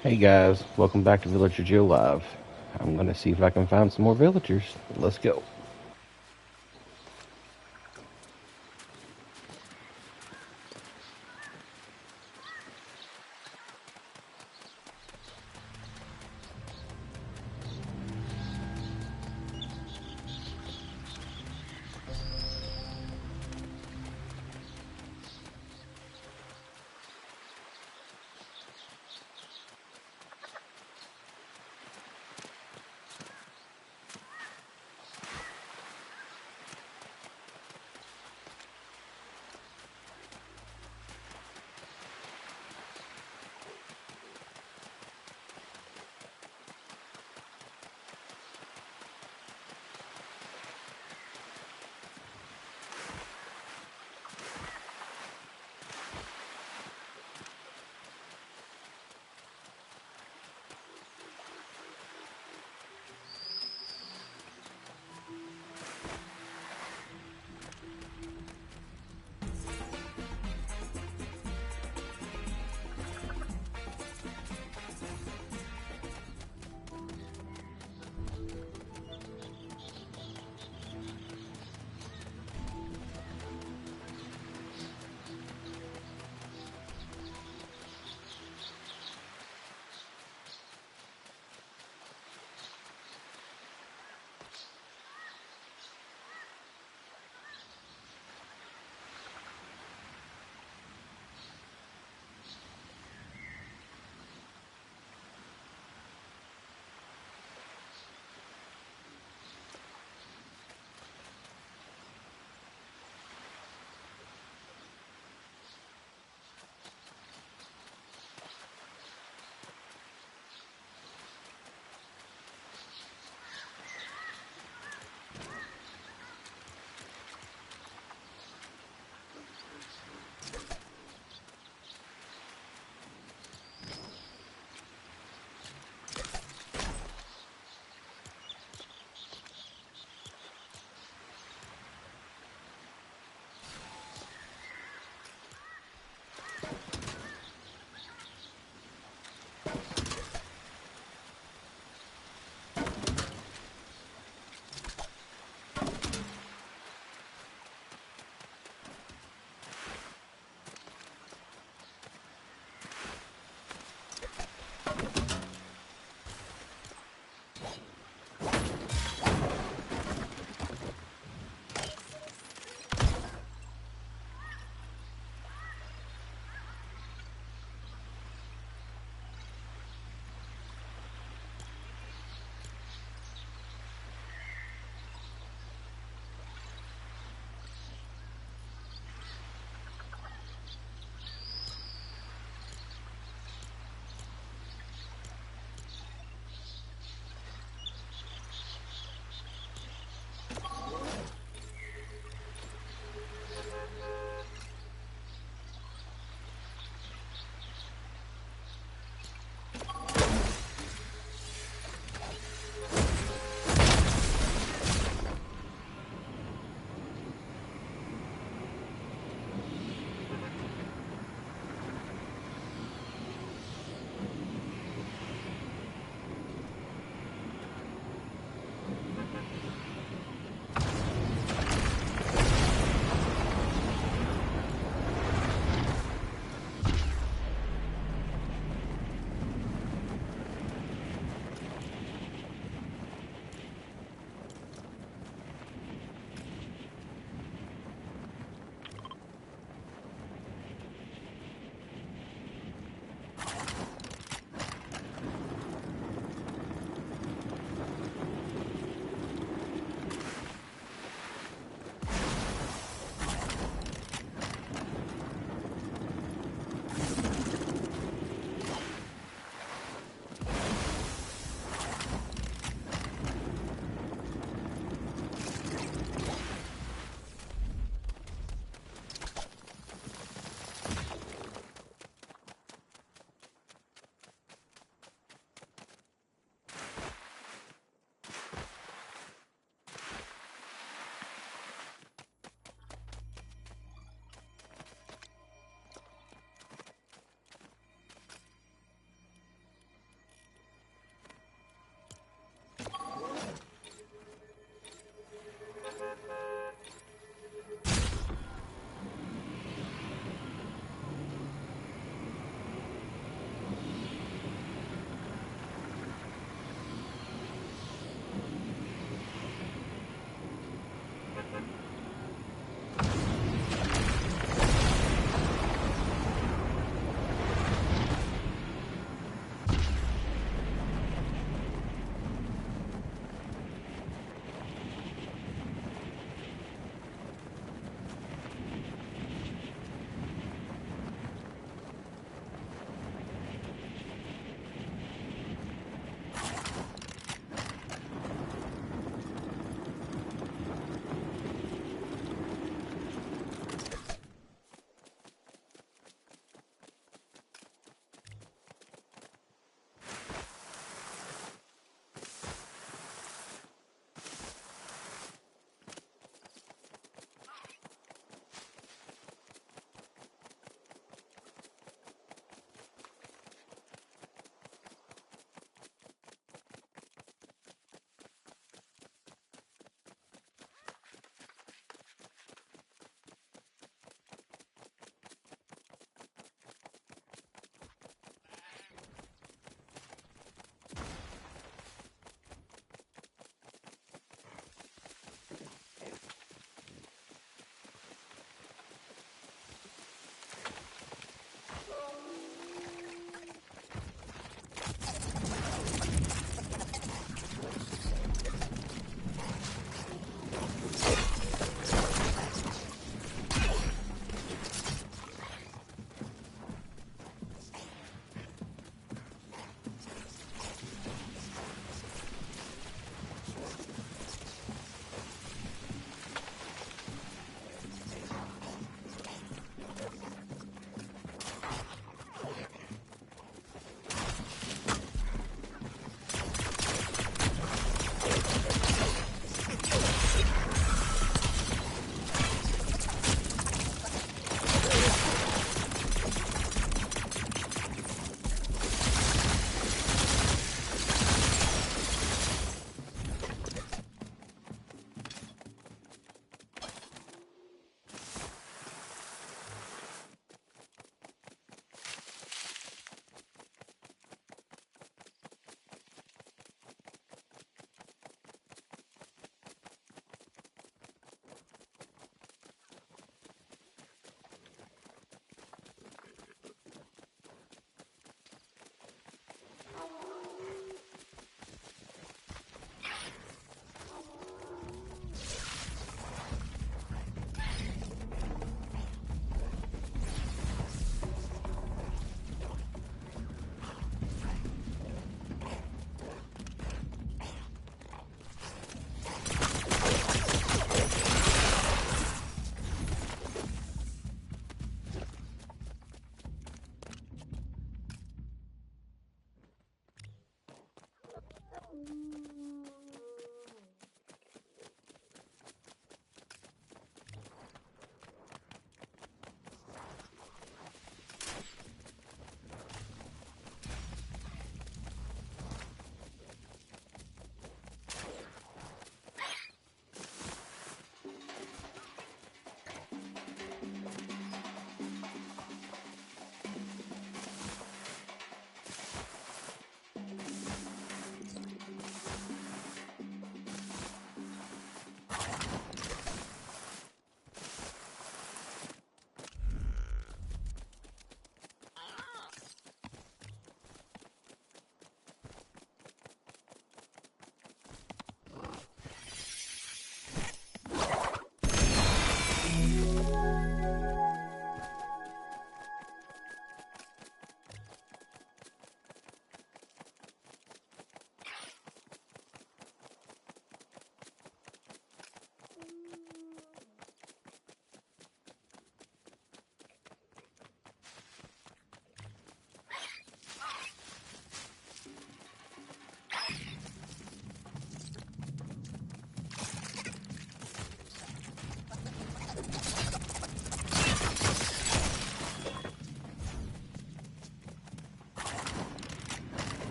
Hey guys, welcome back to Villager Joe Live. I'm gonna see if I can find some more villagers. Let's go.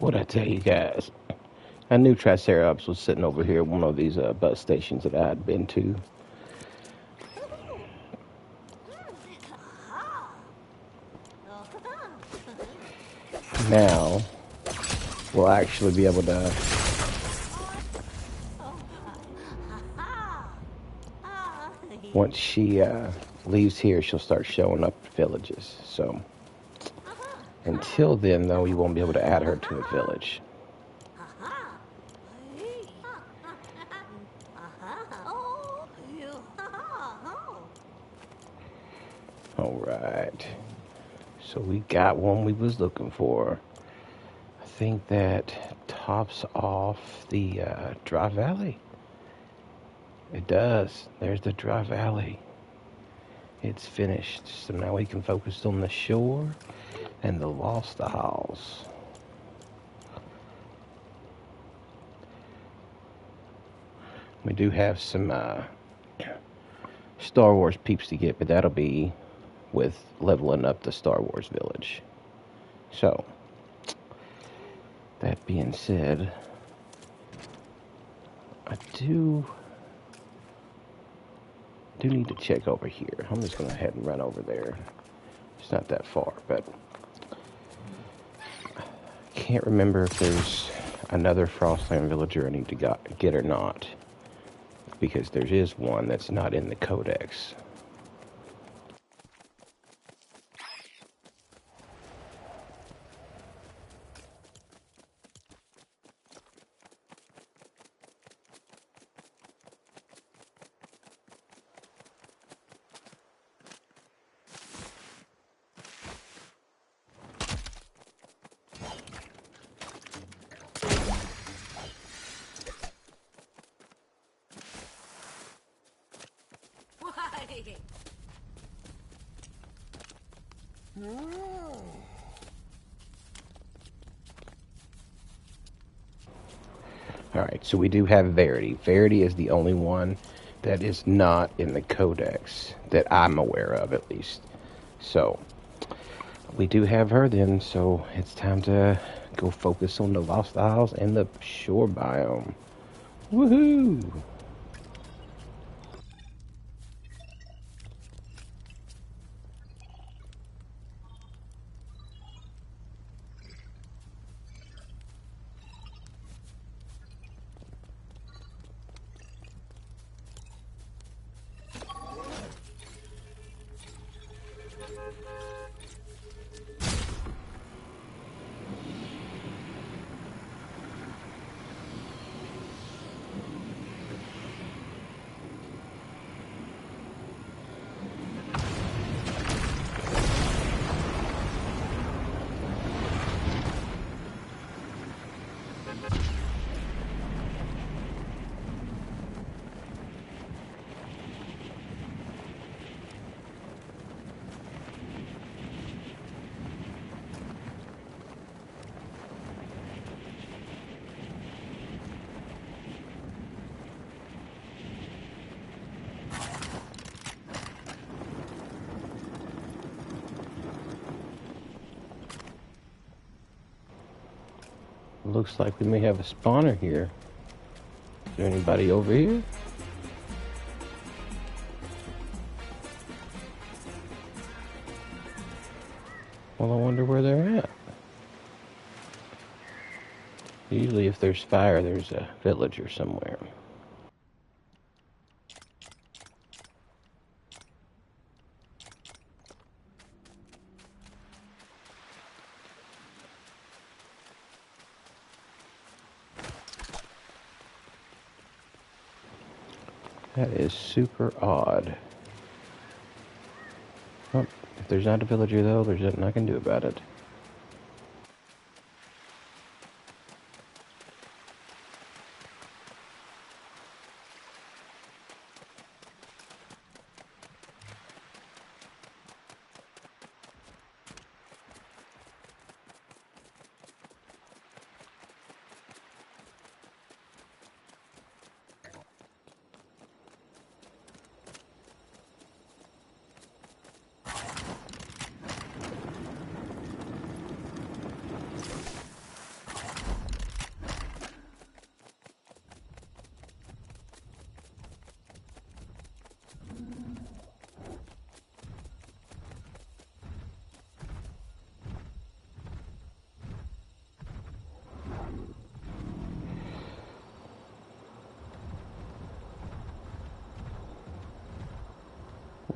What'd I tell you guys? I knew Triceratops was sitting over here at one of these bus stations that I had been to. Now, we'll actually be able to... Once she leaves here, she'll start showing up at villages. So, until then, though, you won't be able to add her to a village. Alright. So we got one we was looking for. I think that tops off the Dry Valley. It does. There's the Dry Valley. It's finished. So now we can focus on the shore and the Lost Isles. We do have some Star Wars peeps to get, but that'll be with leveling up the Star Wars village. So, that being said, I do need to check over here. I'm just going to head and run over there. It's not that far, but I can't remember if there's another Frostland villager I need to get or not, because there is one that's not in the Codex. Alright, so we do have Verity. Verity is the only one that is not in the Codex, that I'm aware of at least. So, we do have her then, so it's time to go focus on the Lost Isles and the shore biome. Woohoo! Looks like we may have a spawner here. Is there anybody over here? Well, I wonder where they're at. Usually if there's fire, there's a villager somewhere. That is super odd. Well, if there's not a villager though, there's nothing I can do about it.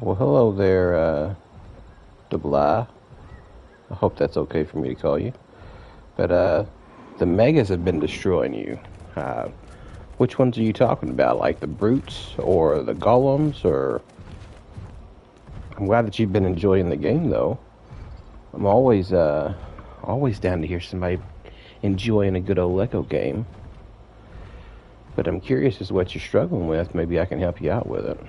Well, hello there, DeBlah. I hope that's okay for me to call you. But, the Megas have been destroying you. Which ones are you talking about? Like the brutes or the golems? Or I'm glad that you've been enjoying the game, though. I'm always down to hear somebody enjoying a good old Lego game. But I'm curious as to what you're struggling with. Maybe I can help you out with it.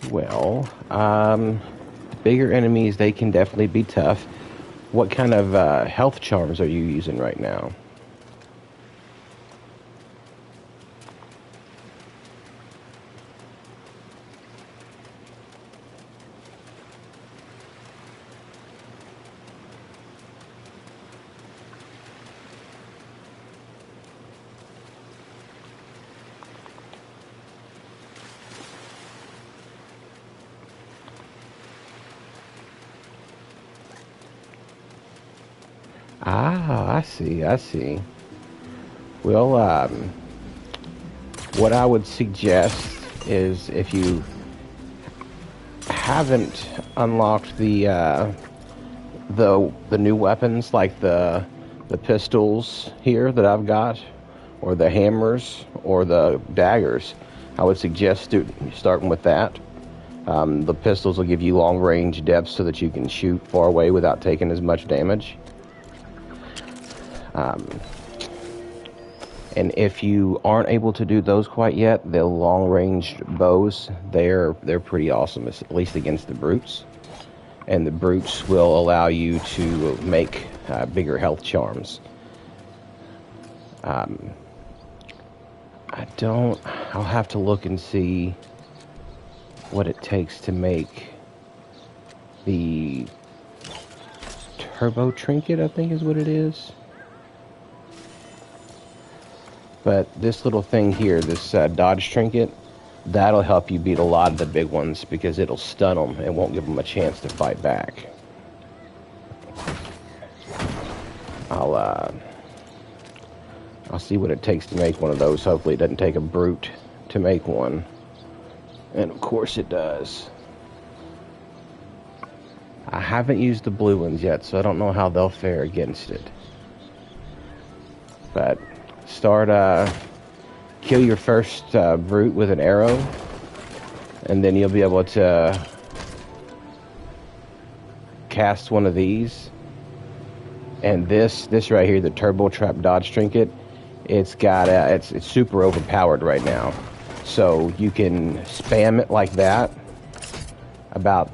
Well, bigger enemies, they can definitely be tough. What kind of health charms are you using right now? Ah, I see, I see. Well, what I would suggest is if you haven't unlocked the new weapons like the pistols here that I've got, or the hammers, or the daggers, I would suggest starting with that. The pistols will give you long range depth so that you can shoot far away without taking as much damage. And if you aren't able to do those quite yet, the long-range bows, they're pretty awesome, at least against the brutes. And the brutes will allow you to make bigger health charms. I'll have to look and see what it takes to make the turbo trinket, I think is what it is. But this little thing here, this dodge trinket, that'll help you beat a lot of the big ones because it'll stun them and won't give them a chance to fight back. I'll see what it takes to make one of those. Hopefully it doesn't take a brute to make one. And of course it does. I haven't used the blue ones yet, so I don't know how they'll fare against it. But kill your first brute with an arrow, and then you'll be able to cast one of these. And this right here, the turbo trap dodge trinket, it's super overpowered right now. So you can spam it like that about,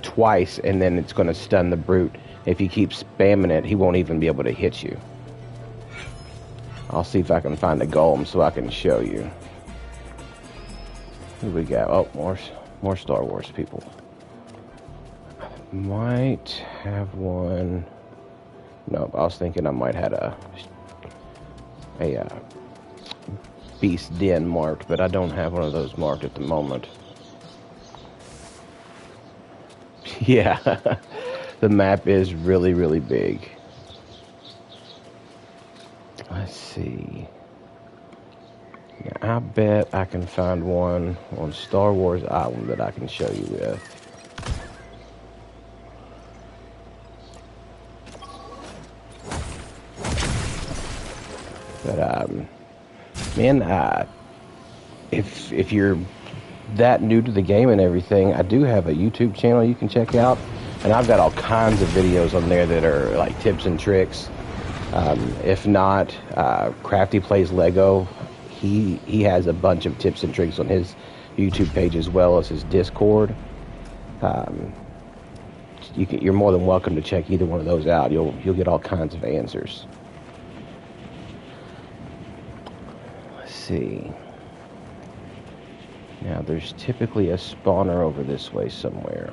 twice, and then it's going to stun the brute. If you keep spamming it, he won't even be able to hit you. I'll see if I can find a golem so I can show you. Who we got? Oh, more Star Wars people. Might have one. Nope, I was thinking I might have a Beast Den marked, but I don't have one of those marked at the moment. Yeah, the map is really, really big. Let's see. Yeah, I bet I can find one on Star Wars Island that I can show you with. But man, if you're that new to the game and everything, I do have a YouTube channel you can check out, and I've got all kinds of videos on there that are like tips and tricks. If not, Crafty Plays Lego, he has a bunch of tips and tricks on his YouTube page as well as his Discord. You're more than welcome to check either one of those out. You'll get all kinds of answers. see. Now, there's typically a spawner over this way somewhere.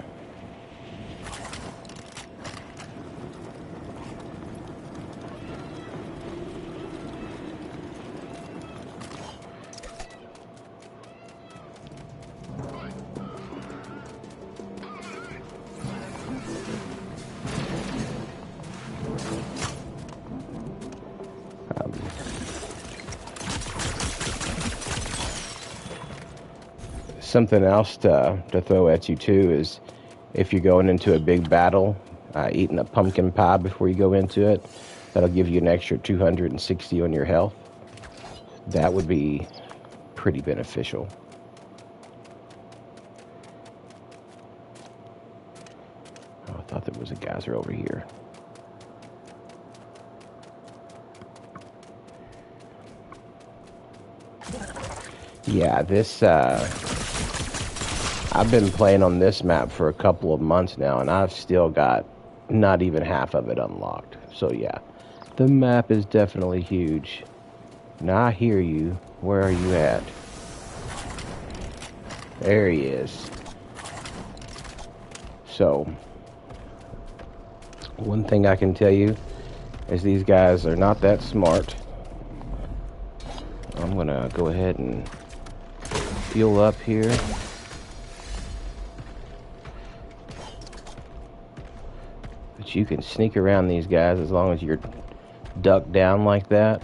Something else to throw at you too is if you're going into a big battle, eating a pumpkin pie before you go into it, that'll give you an extra 260 on your health. That would be pretty beneficial. Oh, I thought there was a geyser over here. Yeah, this I've been playing on this map for a couple of months now, and I've still got not even half of it unlocked. So yeah, the map is definitely huge. Now I hear you. Where are you at? There he is. So, one thing I can tell you is these guys are not that smart. I'm gonna go ahead and fuel up here. But you can sneak around these guys as long as you're ducked down like that.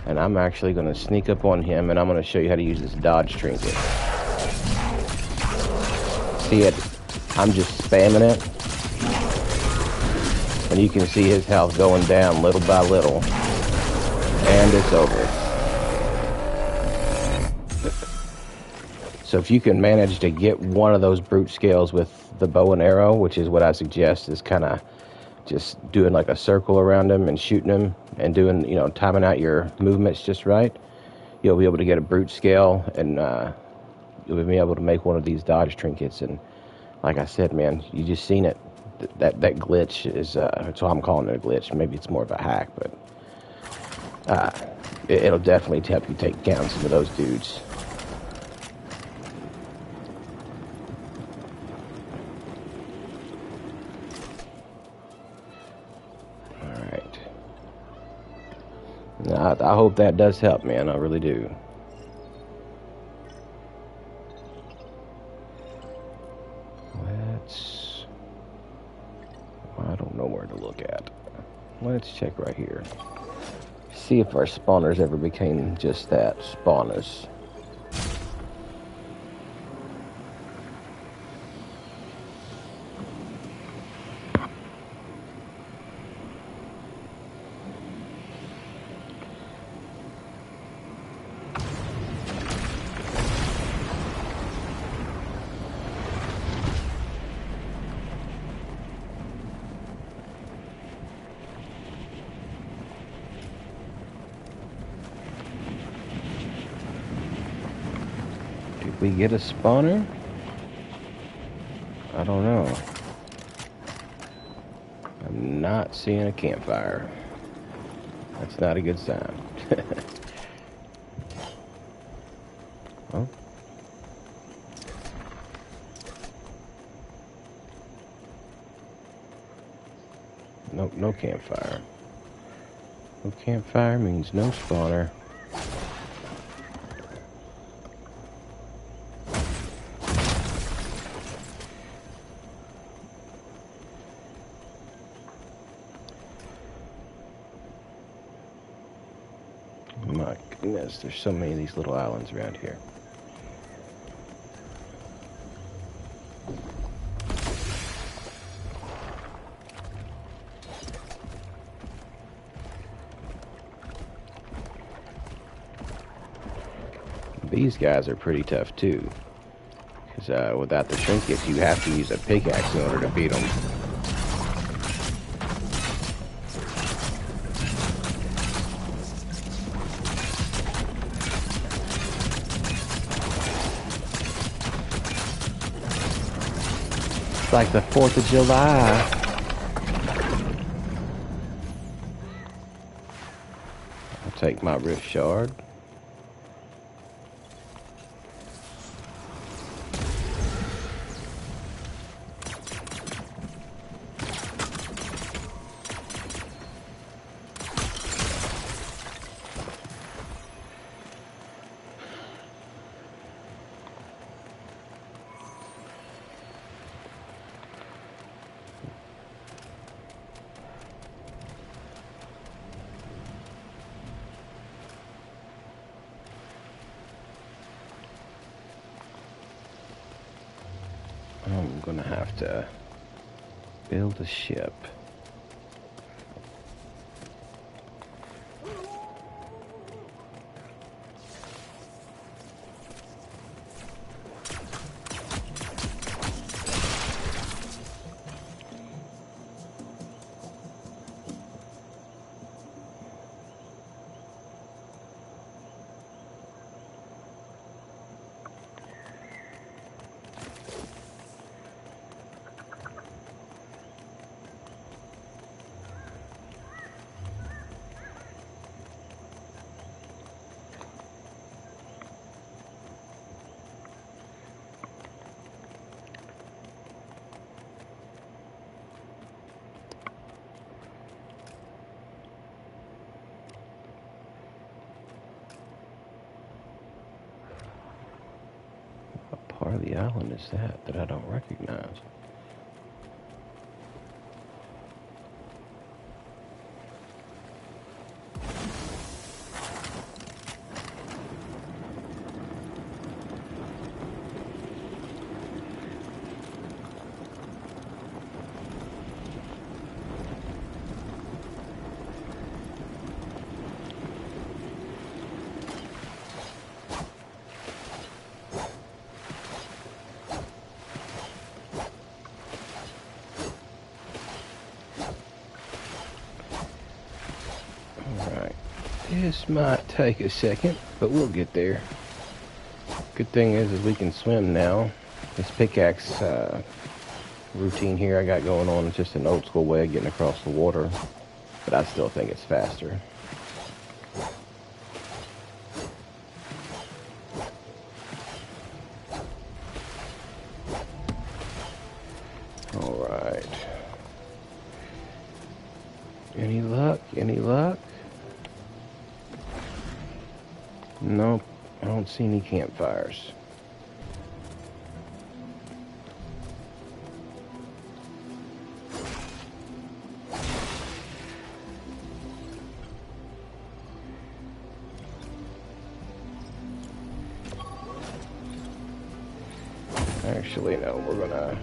And I'm actually going to sneak up on him, and I'm going to show you how to use this dodge trinket. See it? I'm just spamming it. And you can see his health going down little by little. And it's over. So if you can manage to get one of those brute scales with the bow and arrow, which is what I suggest, is kind of just doing like a circle around him and shooting him and doing, you know, timing out your movements just right, you'll be able to get a brute scale, and you'll be able to make one of these dodge trinkets. And like I said, man, you just seen it. That glitch is, so I'm calling it a glitch. Maybe it's more of a hack, but it'll definitely help you take down some of those dudes. I hope that does help, man. I really do. I don't know where to look at. Let's check right here. See if our spawners ever became just that, spawners. We get a spawner? I don't know. I'm not seeing a campfire. That's not a good sign. Oh. Nope, no campfire. No campfire means no spawner. My goodness, there's so many of these little islands around here. These guys are pretty tough too, because without the trinkets you have to use a pickaxe in order to beat them. It's like the 4th of July. I'll take my rift shard. I'm gonna have to build a ship. What part of the island is that I don't recognize? Alright. This might take a second, but we'll get there. Good thing is we can swim now. This pickaxe routine here I got going on is just an old school way of getting across the water, but I still think it's faster. Alright. Any luck? Any luck? Nope, I don't see any campfires. Actually, no, we're gonna...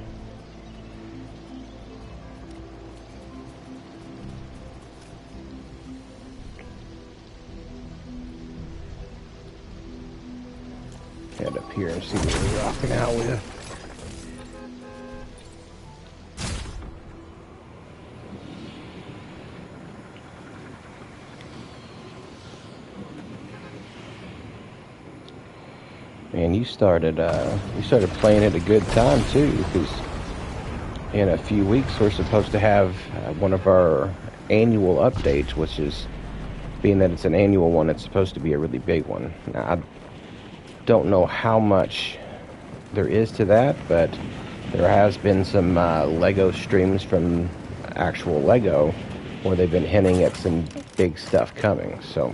head up here and see what we're rocking out with. Man, you started playing at a good time too, because in a few weeks we're supposed to have one of our annual updates, which is, being that it's an annual one, it's supposed to be a really big one. Now, I don't know how much there is to that, but there has been some Lego streams from actual Lego where they've been hinting at some big stuff coming, so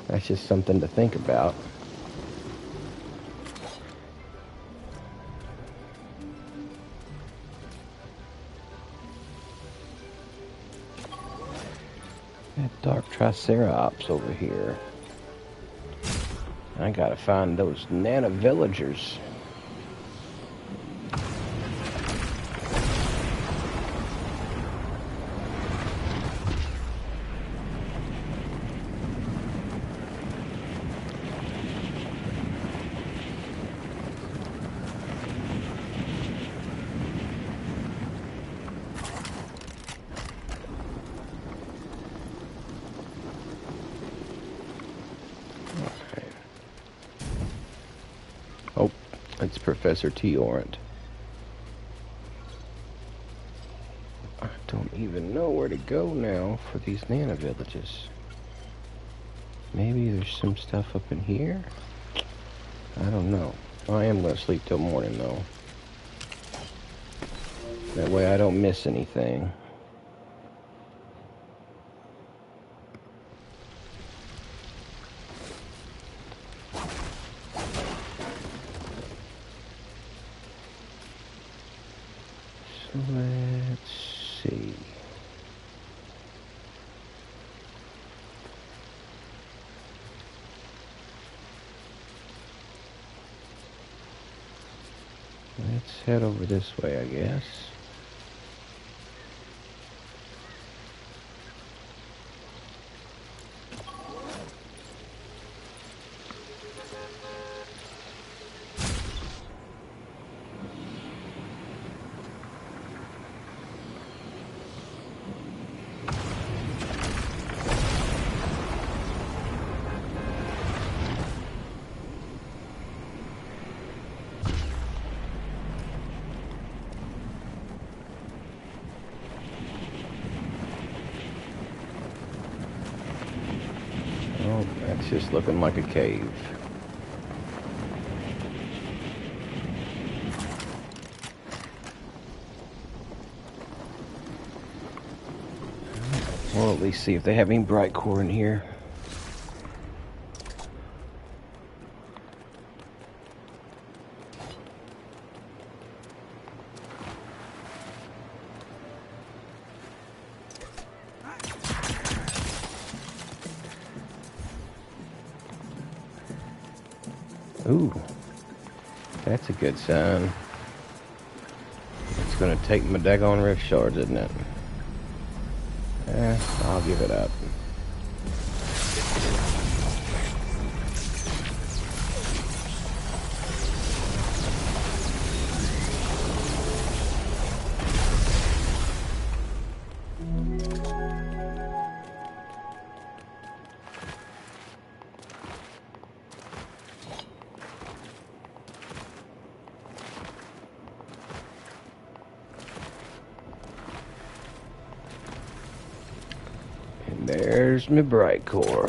that's just something to think about. That dark Triceratops over here. I gotta find those Nana villagers. Oh, it's Professor T. Orant. I don't even know where to go now for these Nana villages. Maybe there's some stuff up in here? I don't know. I am going to sleep till morning, though. That way I don't miss anything. So let's see. Let's head over this way, I guess. Oh, that's just looking like a cave. Well, at least see if they have any bright core in here. Ooh, that's a good sign. It's gonna take my daggone rift shards, isn't it? I'll give it up. And there's my bright core.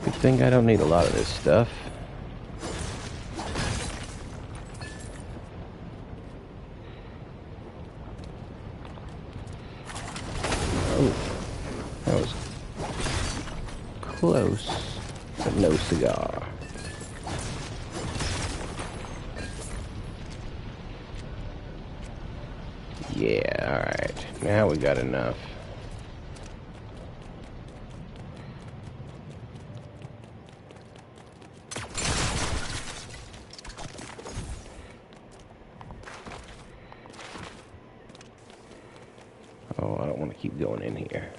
Good thing I don't need a lot of this stuff. That was close, but no cigar. Yeah, alright. Now we got enough. Oh, I don't want to keep going in here.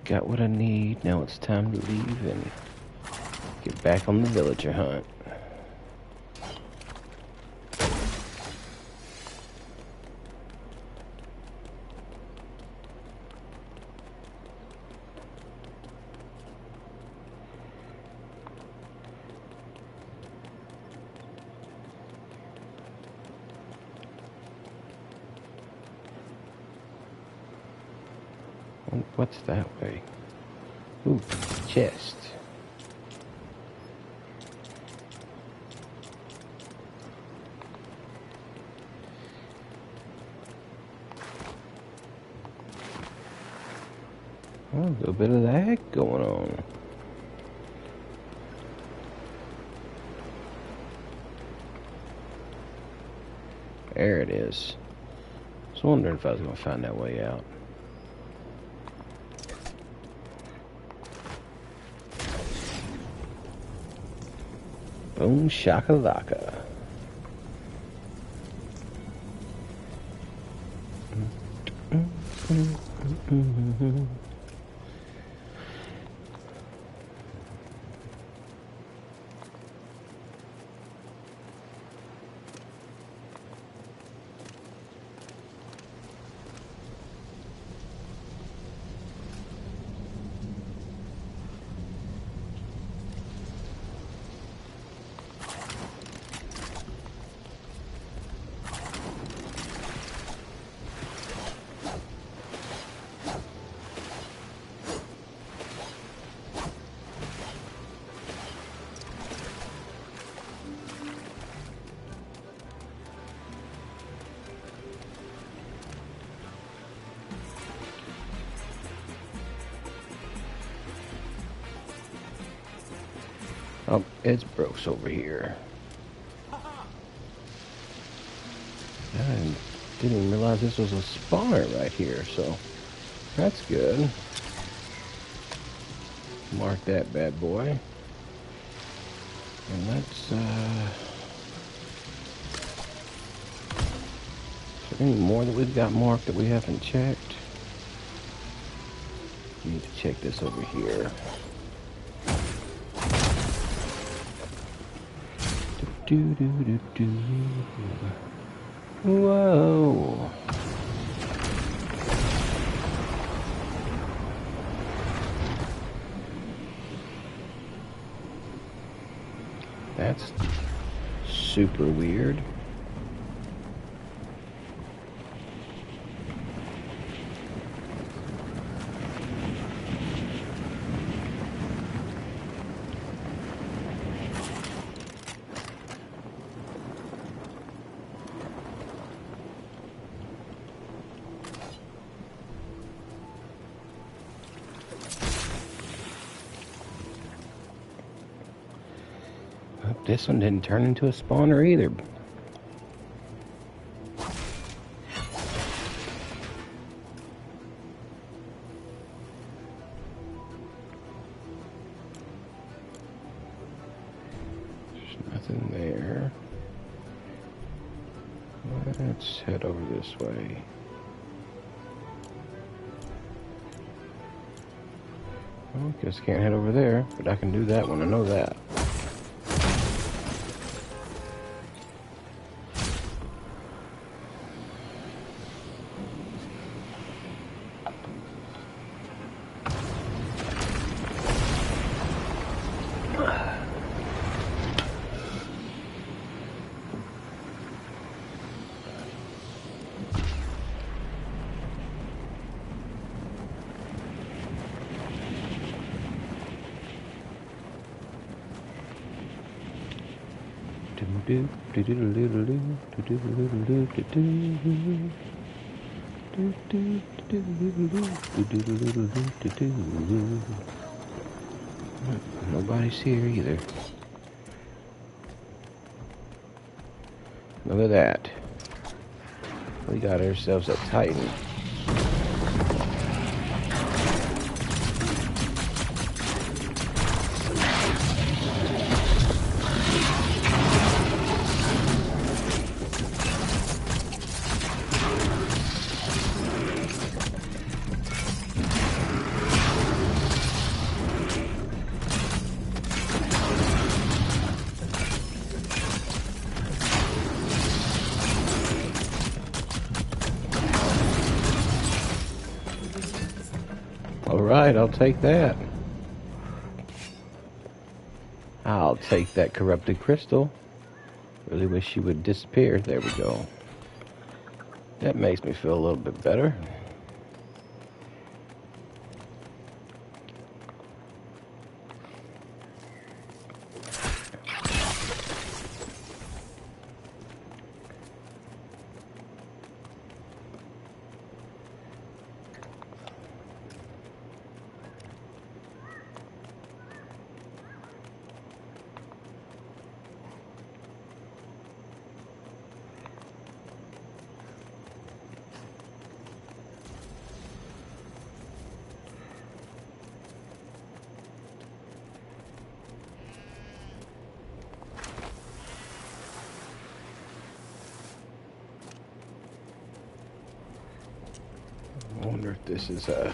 Got what I need. Now it's time to leave and get back on the villager hunt. What's that way? Ooh, chest. Oh, a little bit of that going on. There it is. I was wondering if I was going to find that way out. Boom shakalaka. Oh, it's Brooks over here. I didn't even realize this was a spawner right here, so that's good. Mark that bad boy. And let's, is there any more that we've got marked that we haven't checked? We need to check this over here. Do do do do. Whoa. That's super weird. This one didn't turn into a spawner either. There's nothing there. Let's head over this way. Well, I guess I can't head over there, but I can do that one. I know that. Nobody's here either. Look at that. We got ourselves a Titan. Alright, I'll take that. I'll take that corrupted crystal. Really wish she would disappear. There we go. That makes me feel a little bit better. I wonder if this is a...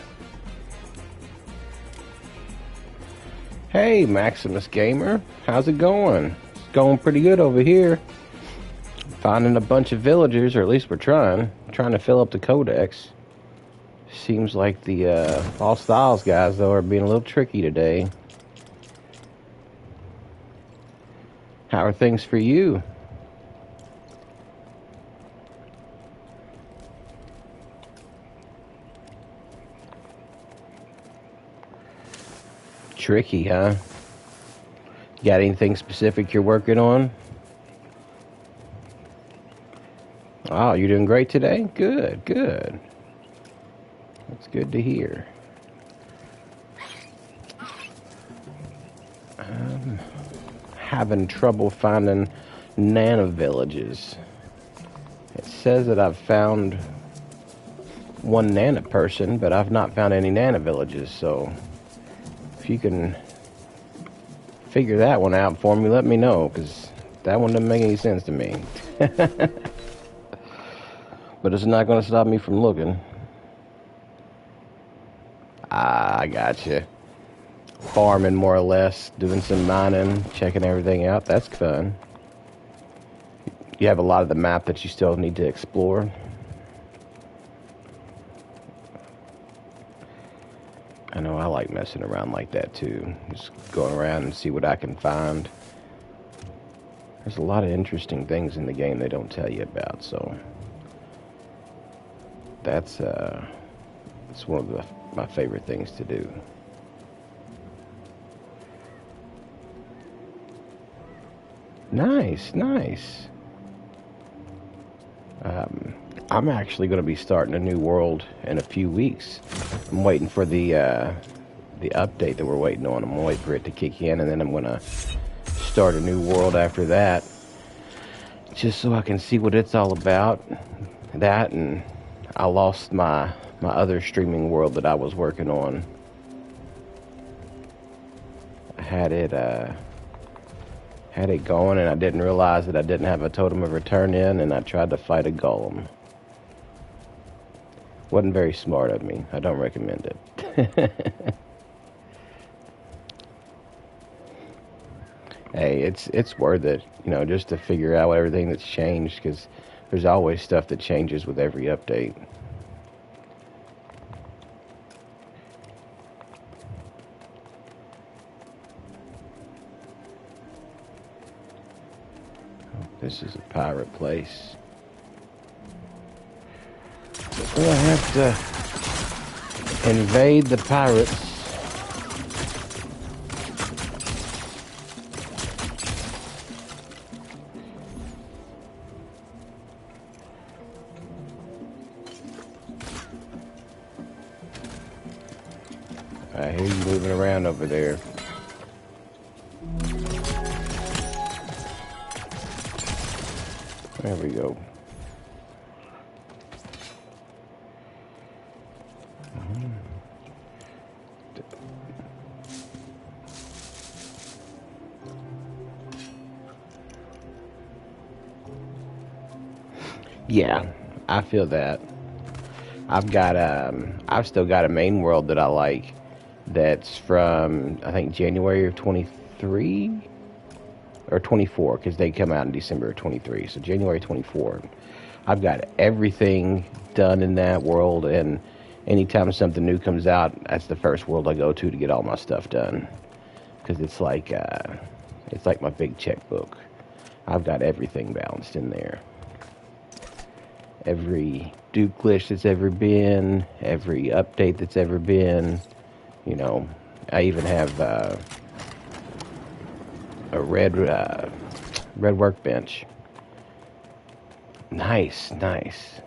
Hey, Maximus Gamer. How's it going? It's going pretty good over here. Finding a bunch of villagers, or at least we're trying to fill up the codex. Seems like the All Styles guys, though, are being a little tricky today. How are things for you? Tricky, huh? You got anything specific you're working on? Oh, you're doing great today? Good, good. That's good to hear. having trouble finding Nana villages. It says that I've found one Nana person, but I've not found any Nana villages, so if you can figure that one out for me, let me know, because that one doesn't make any sense to me. But it's not going to stop me from looking. I gotcha. Farming, more or less, doing some mining, checking everything out. That's fun. You have a lot of the map that you still need to explore. I know I like messing around like that too. Just going around and see what I can find. There's a lot of interesting things in the game they don't tell you about, so that's one of my favorite things to do. Nice, nice. I'm actually going to be starting a new world in a few weeks. I'm waiting for the update that we're waiting on. I'm going to wait for it to kick in, and then I'm going to start a new world after that, just so I can see what it's all about. That, and I lost my other streaming world that I was working on. I had it going, and I didn't realize that I didn't have a totem of return in, and I tried to fight a golem. Wasn't very smart of me. I don't recommend it. Hey, it's worth it, you know, just to figure out everything that's changed, because there's always stuff that changes with every update. This is a pirate place. We'll have to invade the pirates. I hear you moving around over there. There we go. Yeah, I feel that. I've still got a main world that I like. That's from, I think, January of 23 or 24, because they come out in December of 23. So January 24. I've got everything done in that world, and anytime something new comes out, that's the first world I go to get all my stuff done, because it's like my big checkbook. I've got everything balanced in there. Every Duke glitch that's ever been, every update that's ever been, you know. I even have a red workbench. Nice, nice.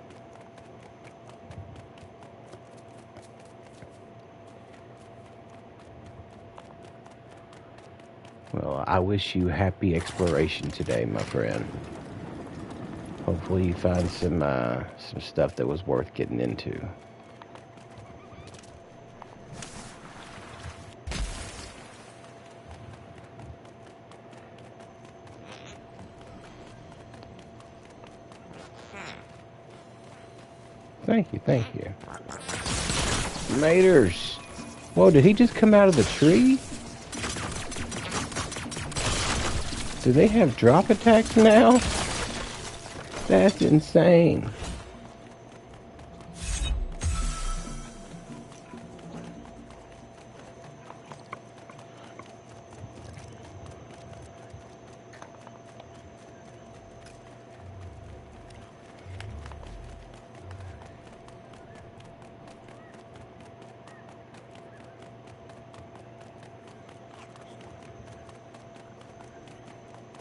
Well, I wish you happy exploration today, my friend. Hopefully you find some stuff that was worth getting into. Thank you, thank you. Maters! Whoa, did he just come out of the tree? Do they have drop attacks now? That's insane.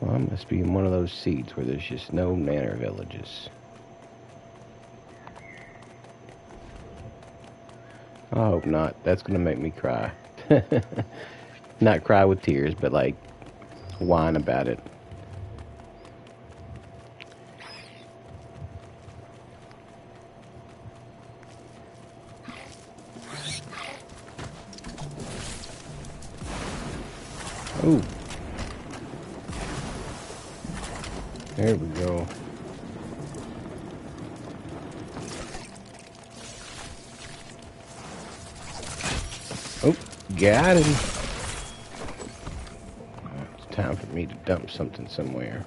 Well, I must be in one of those seats where there's just no manor villages. I hope not. That's gonna make me cry. Not cry with tears, but like whine about it. Ooh. There we go. Oh, got him. It's time for me to dump something somewhere.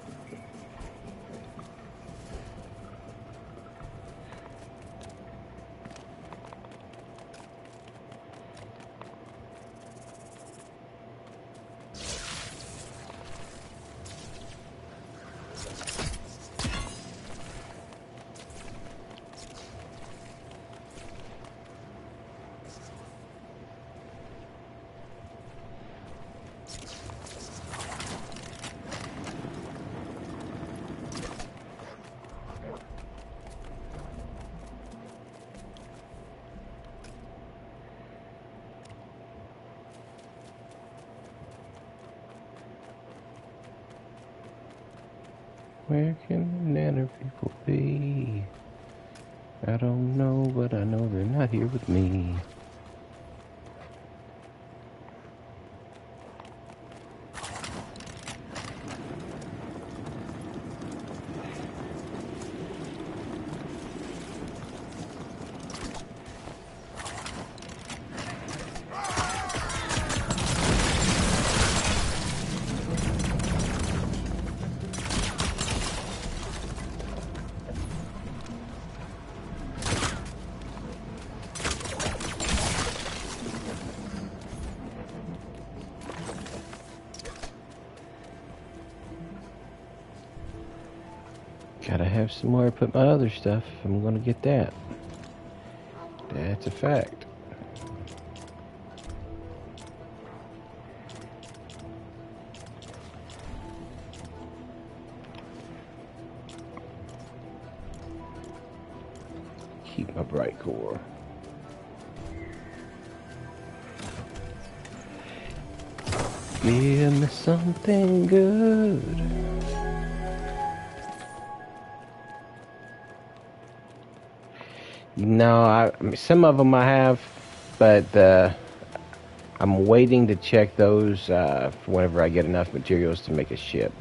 Where can the nanner people be? I don't know, but I know they're not here with me. Gotta have somewhere to put my other stuff if I'm gonna get that. That's a fact. Keep my bright core. Give me something good. No, I mean, some of them I have, but I'm waiting to check those for whenever I get enough materials to make a ship.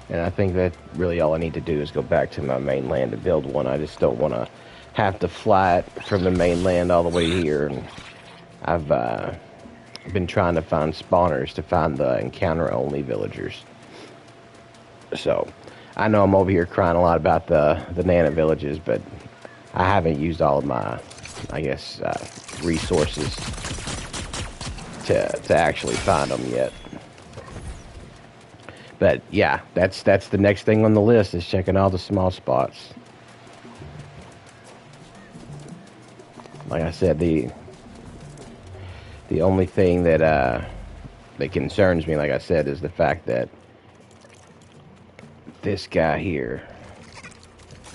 And I think that really all I need to do is go back to my mainland to build one. I just don't want to have to fly it from the mainland all the way here. And I've been trying to find spawners to find the encounter-only villagers. So I know I'm over here crying a lot about the Nana villages, but I haven't used all of my, I guess, resources to actually find them yet. But yeah, that's the next thing on the list is checking all the small spots. Like I said, the only thing that that concerns me, like I said, is the fact that this guy here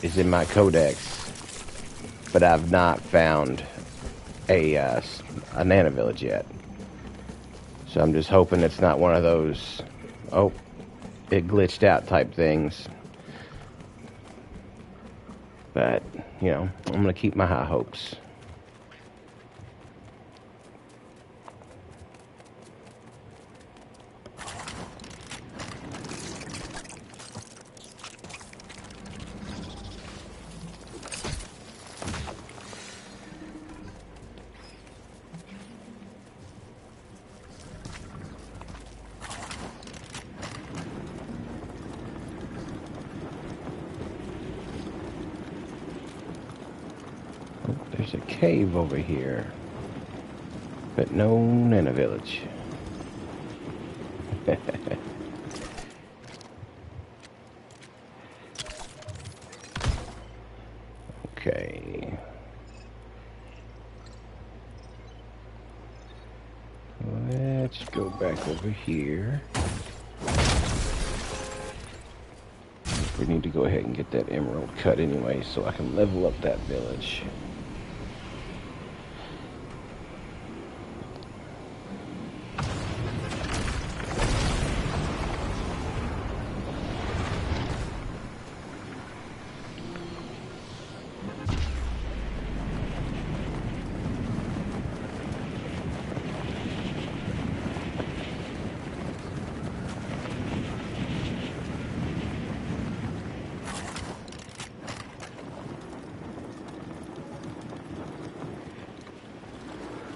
is in my codex. But I've not found a Nana village yet. So I'm just hoping it's not one of those, oh, it glitched out type things. But, you know, I'm going to keep my high hopes. There's a cave over here, but no Nana village. Okay. Let's go back over here. We need to go ahead and get that emerald cut anyway, so I can level up that village.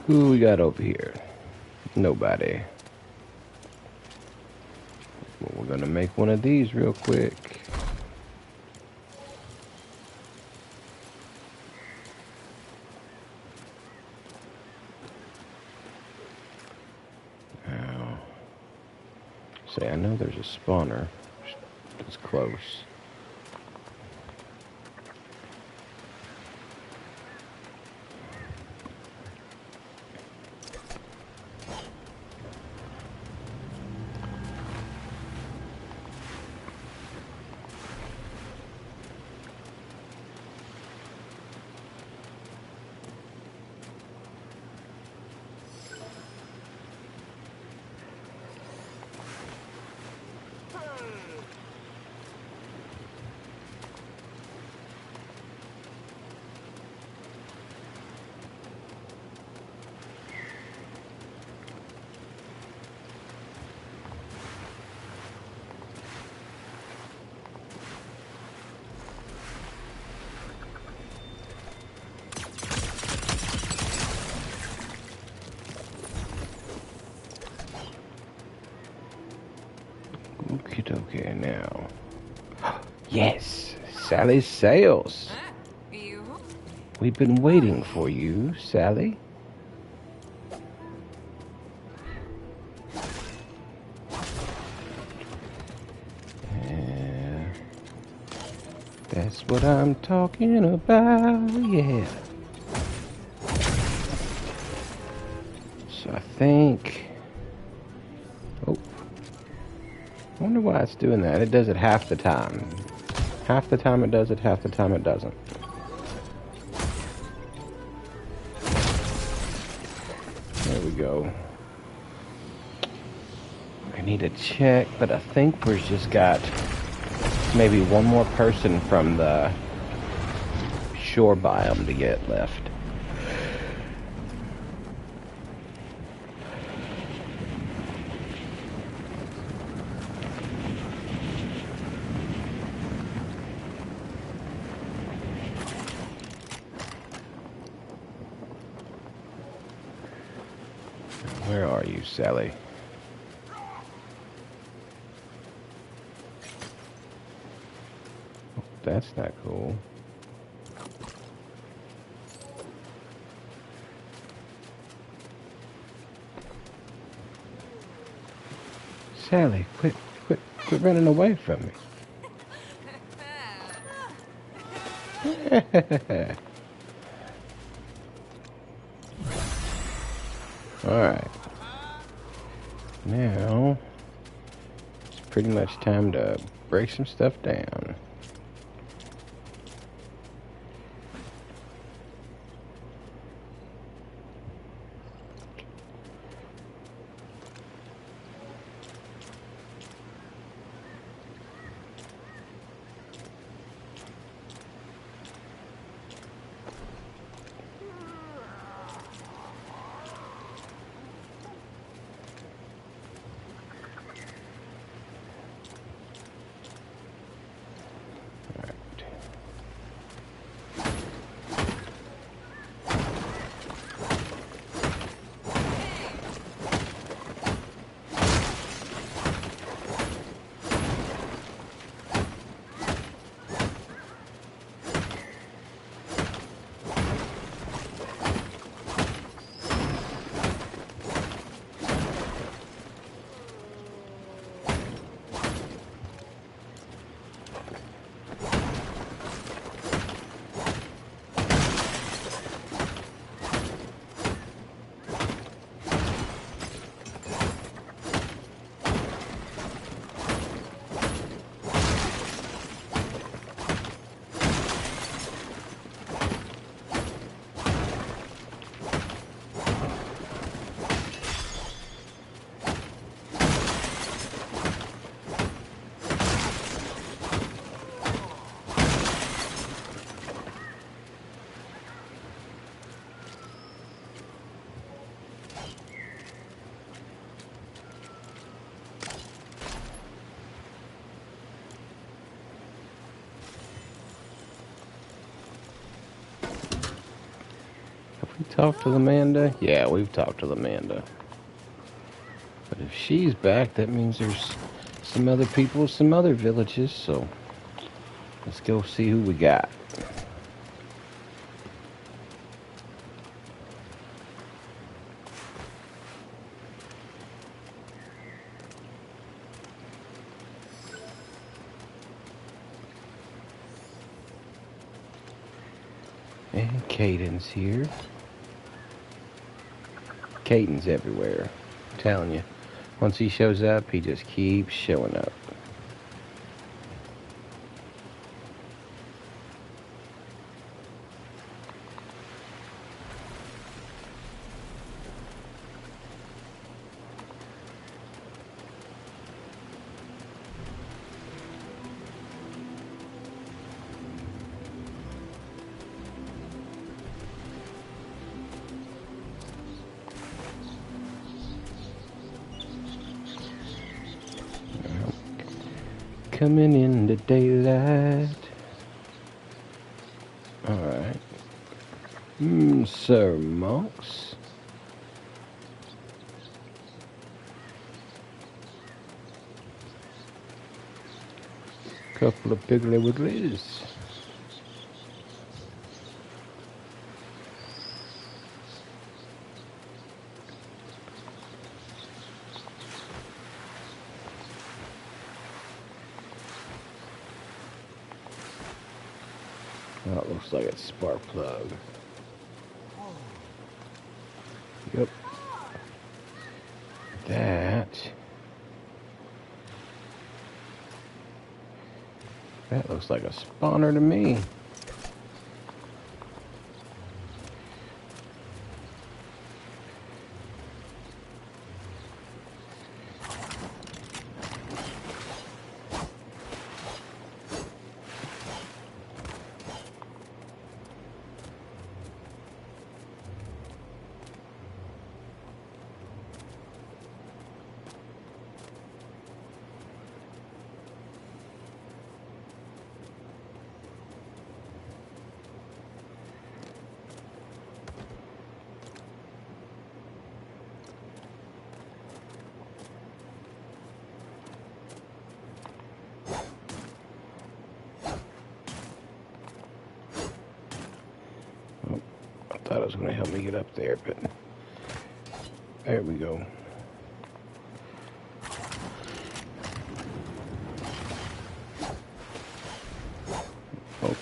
Who we got over here? Nobody. Well, we're gonna make one of these real quick. Now, say I know there's a spawner that's close. Okie dokie now. Yes, Sally's sales. We've been waiting for you, Sally. Yeah, that's what I'm talking about, yeah. So I think... Oh. I wonder why it's doing that. It does it half the time. Half the time it does it, half the time it doesn't. There we go. I need to check, but I think we've just got maybe one more person from the shore biome to get left. Where are you, Sally? That's not cool. Sally, quit running away from me. Alright. Now, it's pretty much time to break some stuff down. Talk to Amanda? Yeah, we've talked to Amanda. But if she's back, that means there's some other people, some other villages, so let's go see who we got. And Caden's here. Caden's everywhere. I'm telling you. Once he shows up, he just keeps showing up. Coming in the daylight. Alright. Sir Monks. Couple of Piggly Wigglies. Oh, it looks like it's Sparkplug. Yep. That looks like a spawner to me. Thought it was going to help me get up there, but there we go. Oh.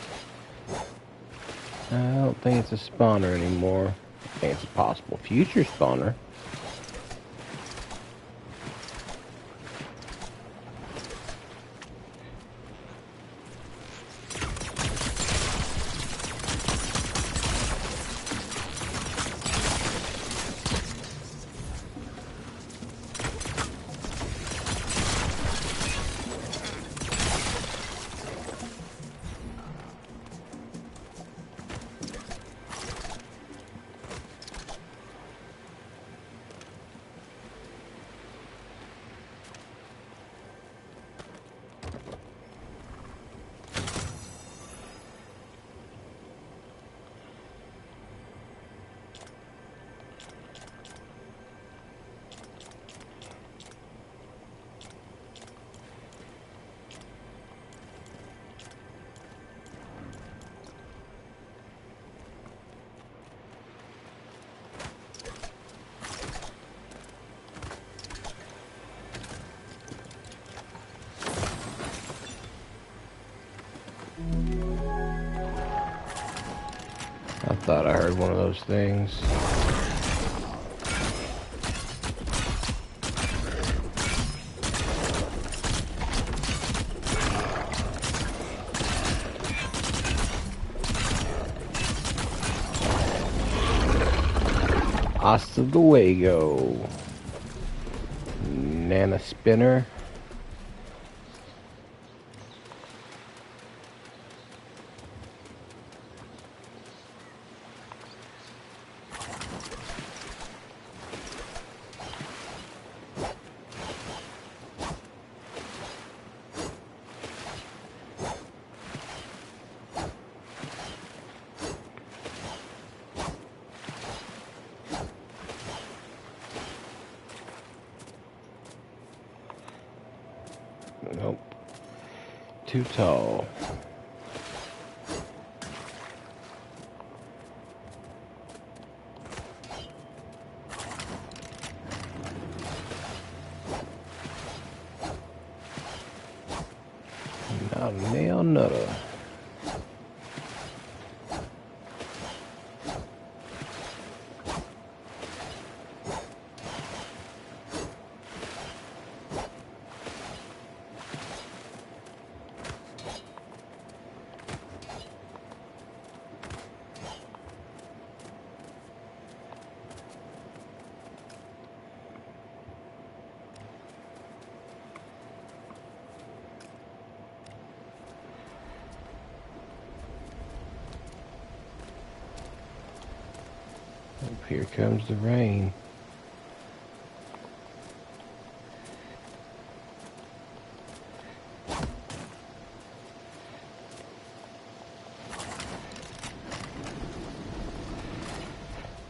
I don't think it's a spawner anymore. I think it's a possible future spawner. I thought I heard one of those things. Hasta luego. Nana spinner. Nope. Too tall. Not a nail nutter. Here comes the rain.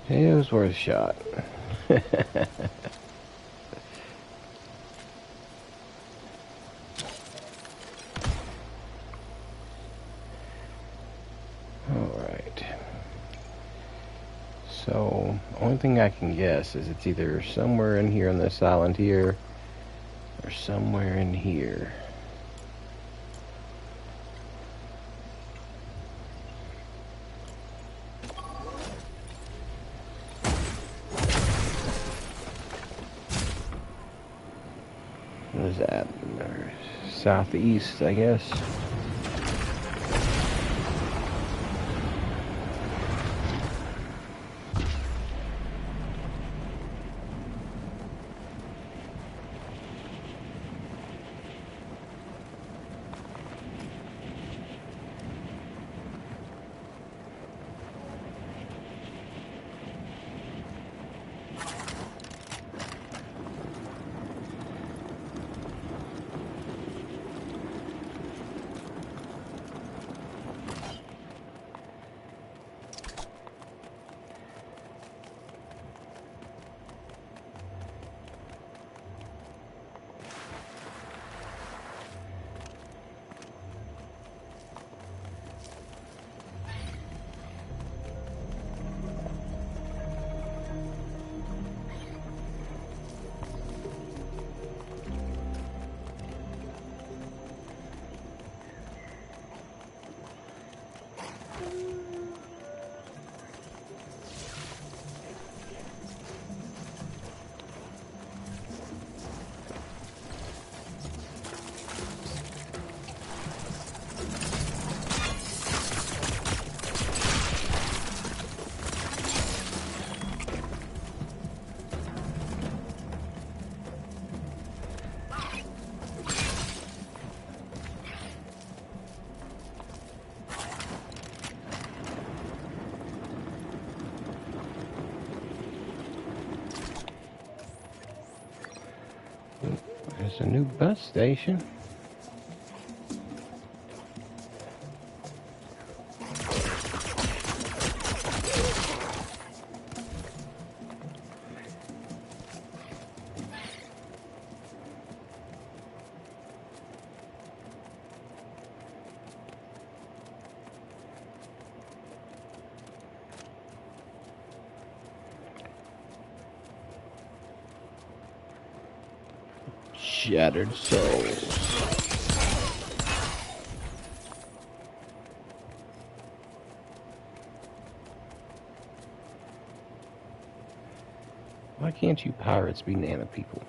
It was worth a shot. Alright. So, only thing I can guess is it's either somewhere in here on this island here, or somewhere in here. What is that? Southeast, I guess. There's a new bus station. Shattered souls. Why can't you pirates be nana people?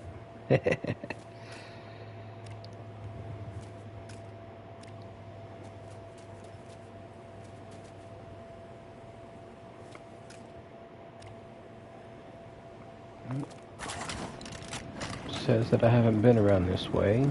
Says that I haven't been around this way.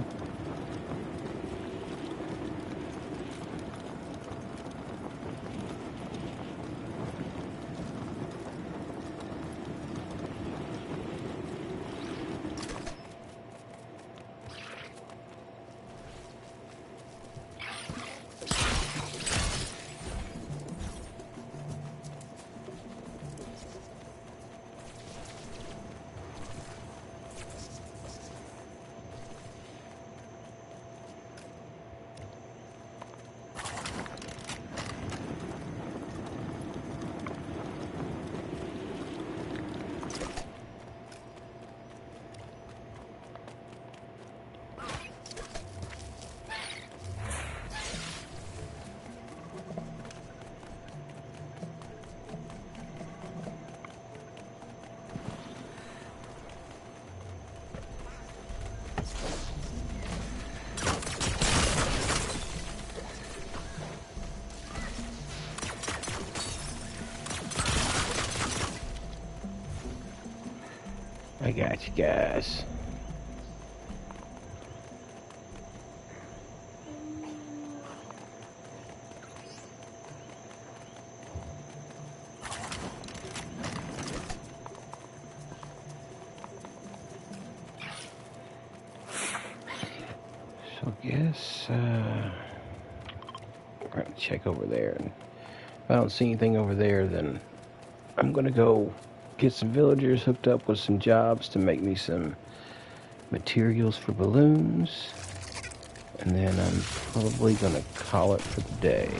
I got you guys. So I guess we're gonna check over there, and if I don't see anything over there, then I'm gonna go get some villagers hooked up with some jobs to make me some materials for balloons, and then I'm probably gonna call it for the day.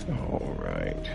All right.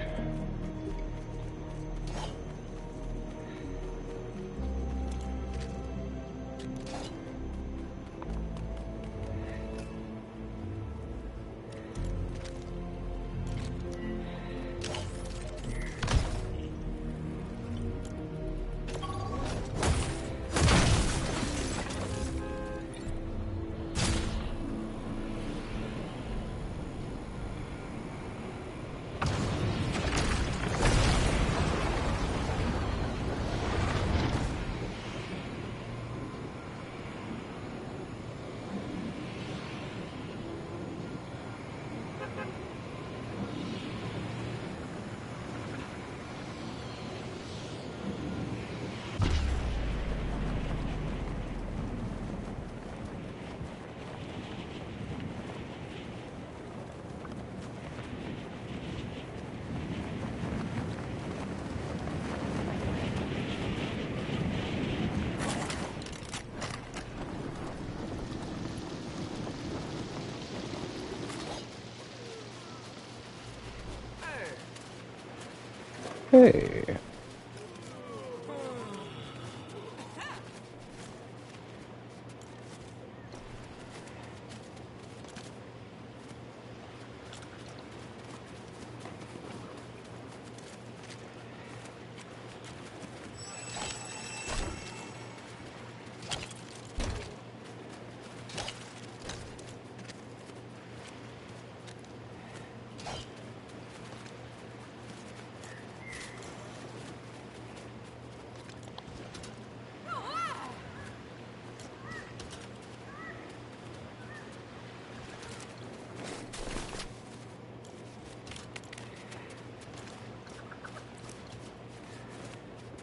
Hey.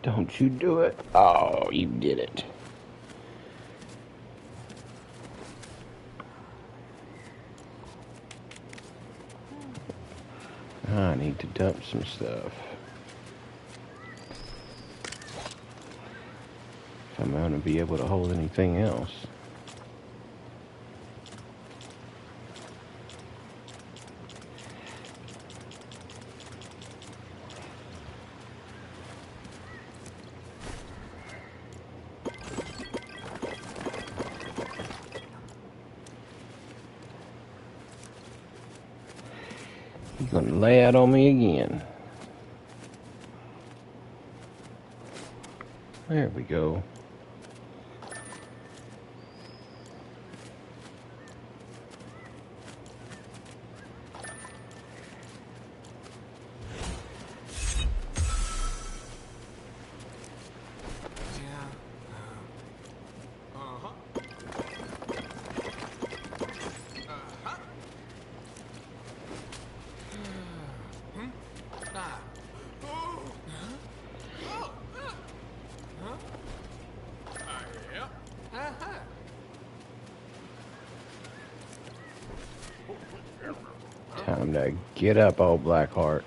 Don't you do it. Oh, you did it. I need to dump some stuff. If I'm going to be able to hold anything else. He's going to lay out on me again. There we go. Time to get up, old Blackheart.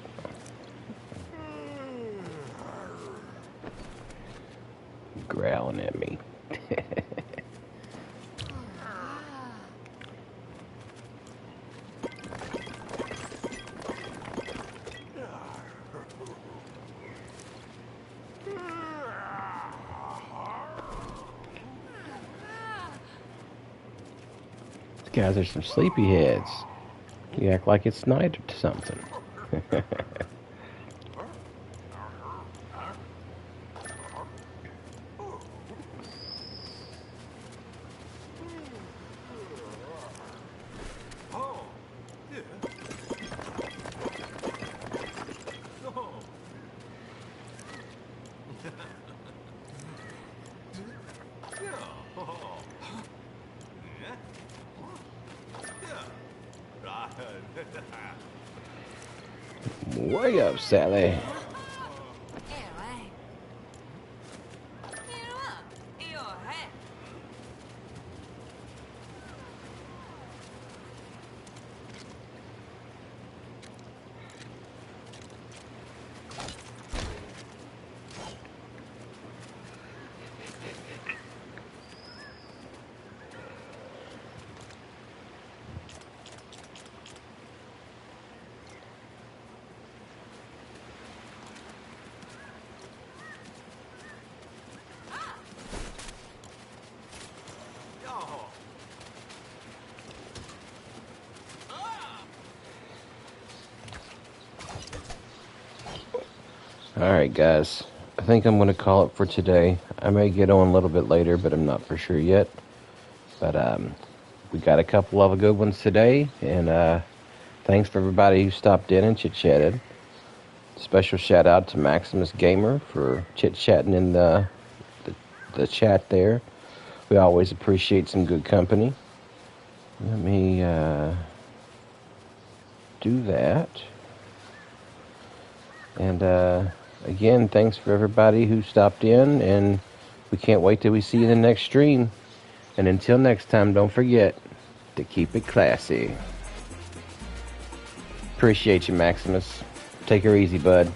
Growling at me. These guys are some sleepyheads. You act like it's night or something. Way up, Sally. Alright, guys. I think I'm going to call it for today. I may get on a little bit later, but I'm not for sure yet. But we got a couple of good ones today, and thanks for everybody who stopped in and chit-chatted. Special shout out to Maximus Gamer for chit-chatting in the chat there. We always appreciate some good company. Let me do that. And again, thanks for everybody who stopped in, and we can't wait till we see you in the next stream. And until next time, don't forget to keep it classy. Appreciate you, Maximus. Take her easy, bud.